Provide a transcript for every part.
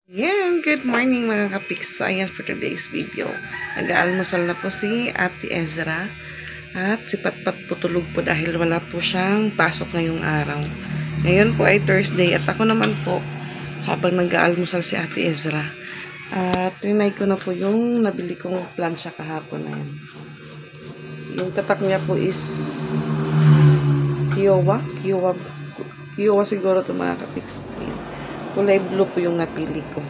Yan, good morning mga kapiks. Ayan for today's video. Nag-aalmusal na po si Ate Ezra at si Patpat po tulog po dahil wala po siyang pasok ngayong araw. Ngayon po ay Thursday at ako naman po habang nag-aalmusal si Ate Ezra at trinay ko na po yung nabili kong plancha kahapon na yan. Yung tatak niya po is Kiowa siguro ito mga kapiks. Kulay blue po yung napili ko.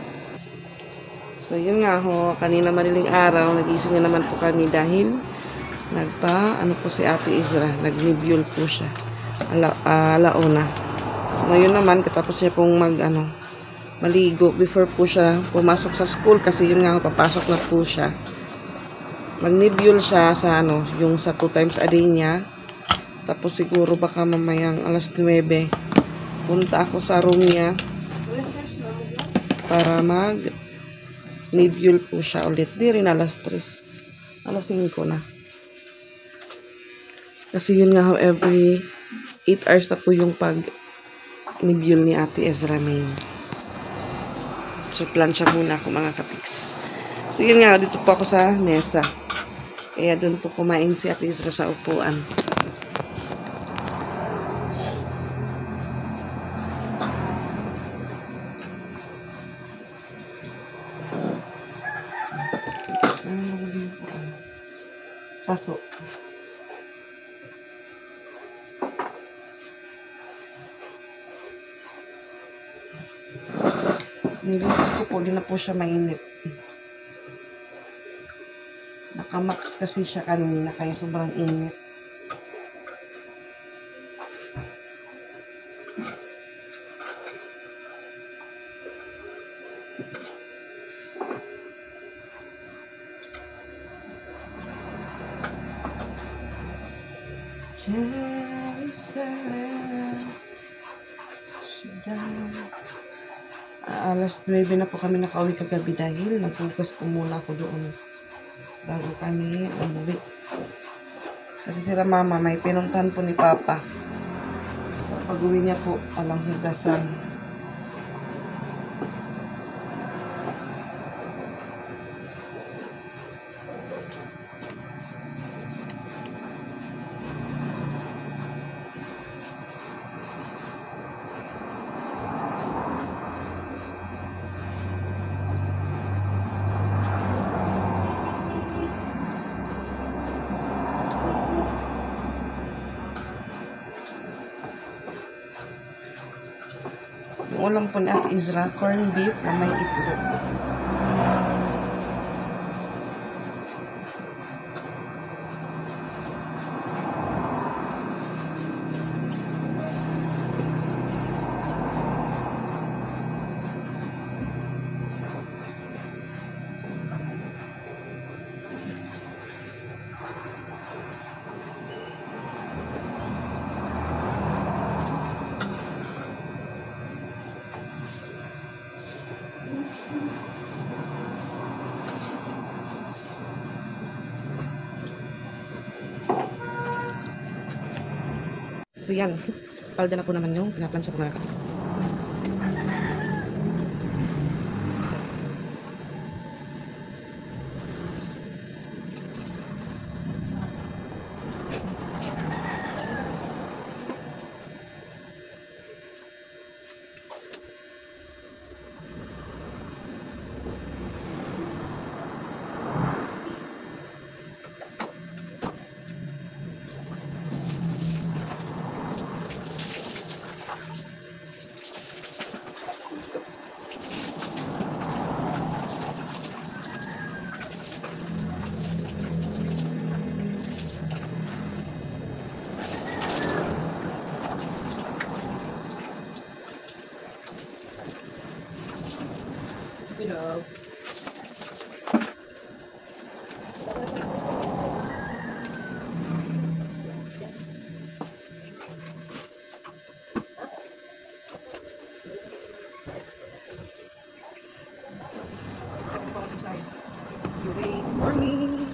So, yun nga ho. Kanina madaling araw, nagising na naman po kami dahil ano po si Ate Ezra. Nag-nebule po siya. Alauna. So, ngayon naman, katapos niya pong maligo before po siya pumasok sa school kasi yun nga ho, papasok na po siya. Mag-nebule siya sa yung sa 2 times a day niya. Tapos siguro baka mamayang alas 9 punta ako sa room niya para mag-nebule po siya ulit. Di rin alas 3. Alas 5 na. Kasi yun nga ho, every 8 hours na po yung pag-nebule ni Ate Ezra May. So, plancha muna ako mga kapiks. So, yun nga, dito po ako sa mesa. Kaya doon po kumain si Ate Ezra sa upuan. Paso. Nilito ko po, di na po siya mainit. Nakamax kasi siya kanina, kaya sobrang init. Alas 9 na po kami nakauwi kagabi dahil naghugas po muna ako doon bago kami umuwi. Kasi sila mama may pinuntahan po ni Papa. Pag uwi niya po, alang hugasan. Yung ulam po ni Ate Ezra, corned beef na may itlog. So yan, palda na po naman yung pinaplansya ko mga kapiks. Hello. You wait for me.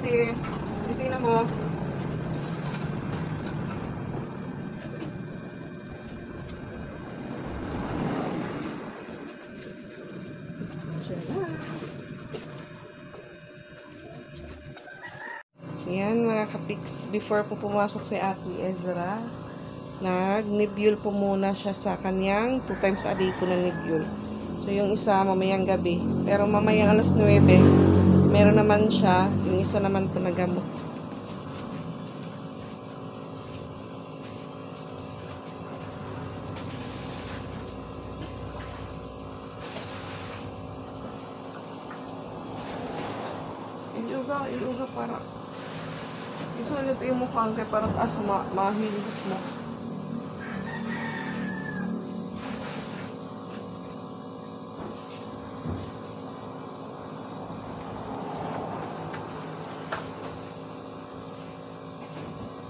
ate. Gising na mo. Yan mga kapiks, before po pumasok si Ate Ezra, nag-nibyul po muna siya sa kanyang 2 times a day po na nibyul. So yung isa mamayang gabi, pero mamayang alas 9, meron naman siya, yung isa naman po na gamot. Iluga para gusto na nito yung mukhang kay para taas mahilig mo.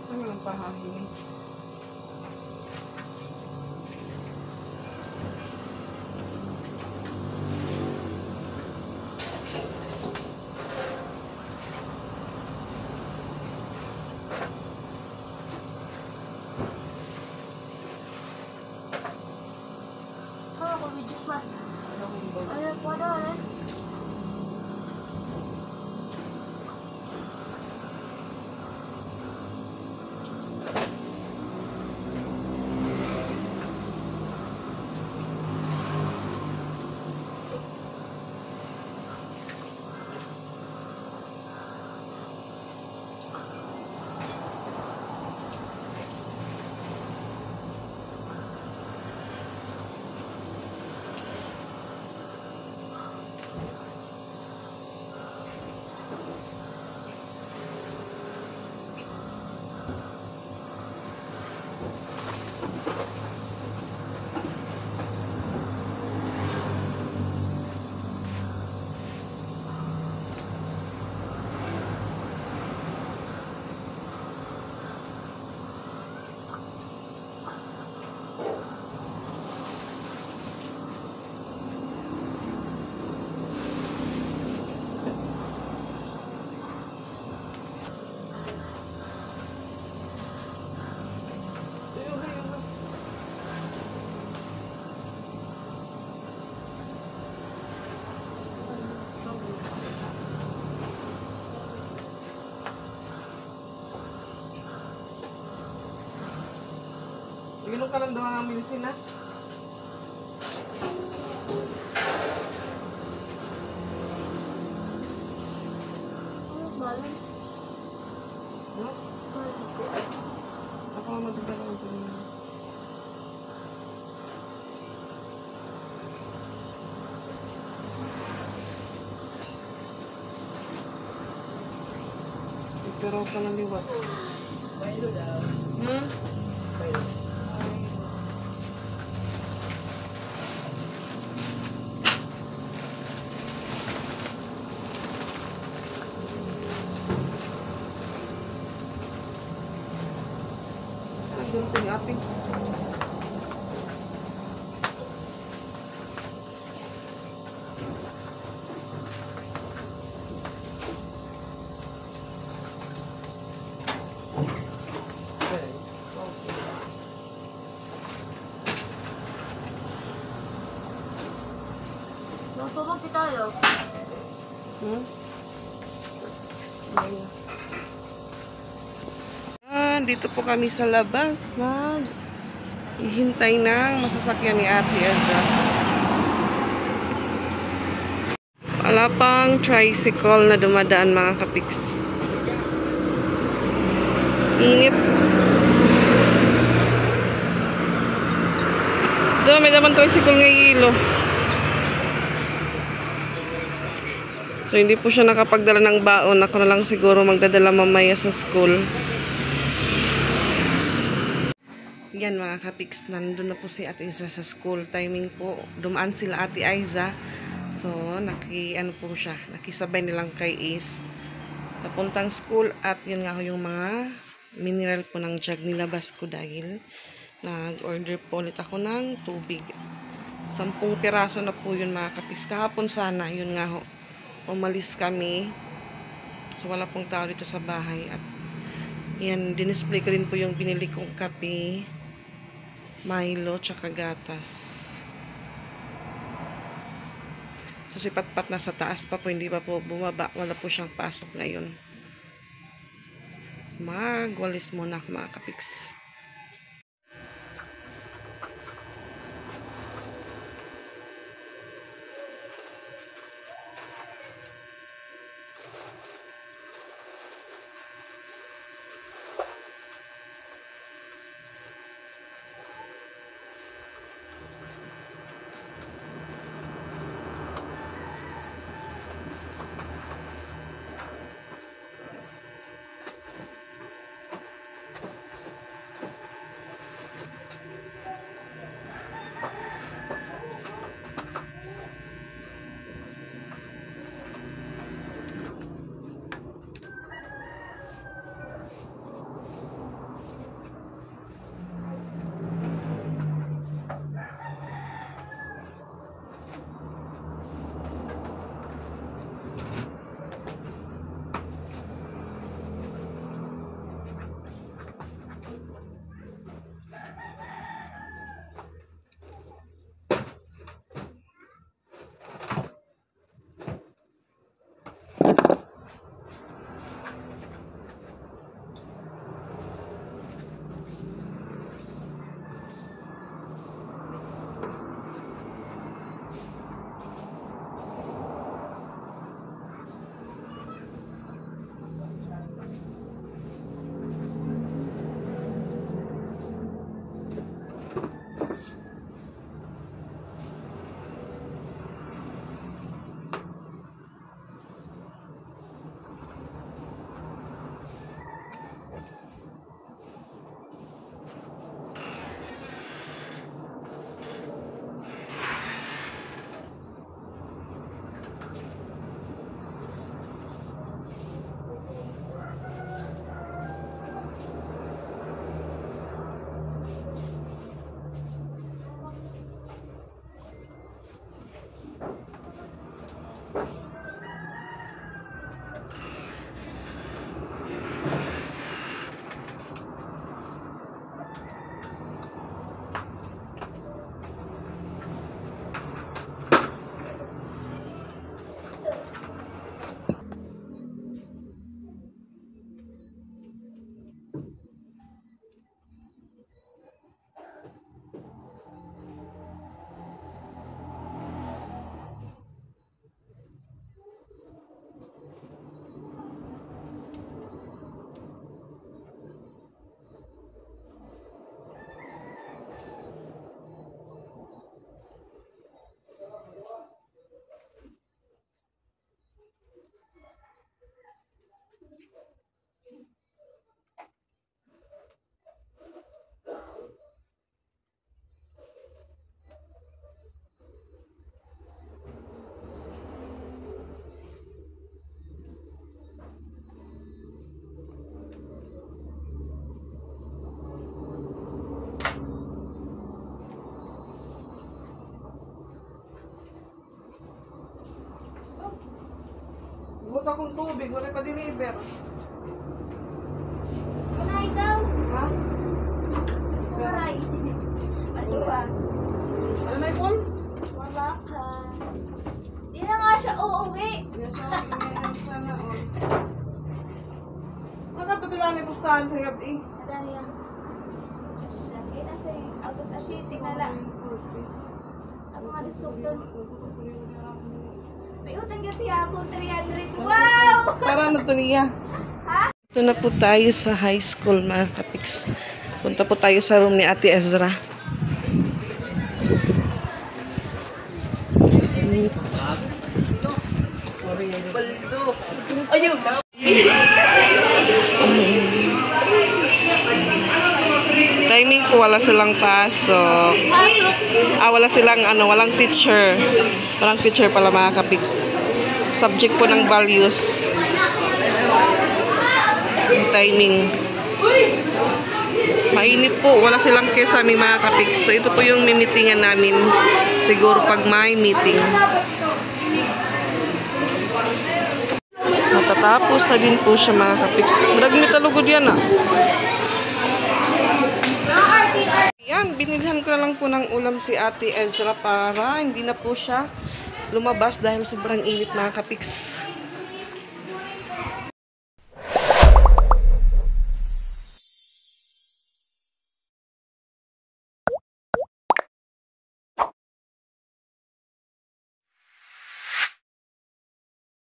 Saan lang pahahingin? Inom ka lang daw ang medisina. Balance. No? Ako ang magdadala ko din. Pero ka ng liwat. Bailo daw. Bailo. Doon ko yung ating. Tutulog tayo. Dito po kami sa labas na hihintay ng masasakyan ni Ate Ezra. Wala pang tricycle na dumadaan mga kapiks. Init. Doon may naman tricycle ng ilo. So hindi po siya nakapagdala ng baon. Ako na lang siguro magdadala mamaya sa school. Yan mga kapiks, nandun na po si Ate Aiza sa school. Timing po, dumaan sila Ate Aiza. So, nakisabay nilang kay Ace. Papuntang school at yun nga yung mga mineral po ng jug nilabas ko dahil nag-order po ulit ako ng tubig. 10 piraso na po yun mga kapiks. Kahapon sana, yun nga ho, umalis kami. So, wala pong tao dito sa bahay. At yan, dinisplay ko rin po yung binili kong kape, Milo, tsaka gatas. So, si Patpat na sa taas pa po, hindi pa po bumaba. Wala po siyang pasok ngayon. So, magwalis muna ako mga kapiks. Bukod akong tubig, wala pa deliver. Kunay daw. Ha? Kunay. Ano ba? Ano na Paul? Wala ka. Di na nga siya uuwi. Yan siya, ngayon sana all. Nakatutulan ni pustahan sa gabi. Madali yan. Siya, kaya sa August Ashiti na lang. Ang mga lusog doon. May utang gabi ako, 300. Wow! Para ano to niya? Ha? Ito na po tayo sa high school mga kapiks. Punta po tayo sa room ni Ate Ezra. Timing po, wala silang pasok. Wala silang walang teacher. Walang teacher pala mga kapiks. Subject po ng values. Timing. Mainit po, wala silang kesame mga kapiks. So ito po yung mimitingan namin. Siguro pag may meeting. Tapos na din po siya mga kapiks. Maragmi talugod yan ah. Yan, binilhan ko na lang po ng ulam si Ate Ezra para hindi na po siya lumabas dahil sobrang init mga kapiks.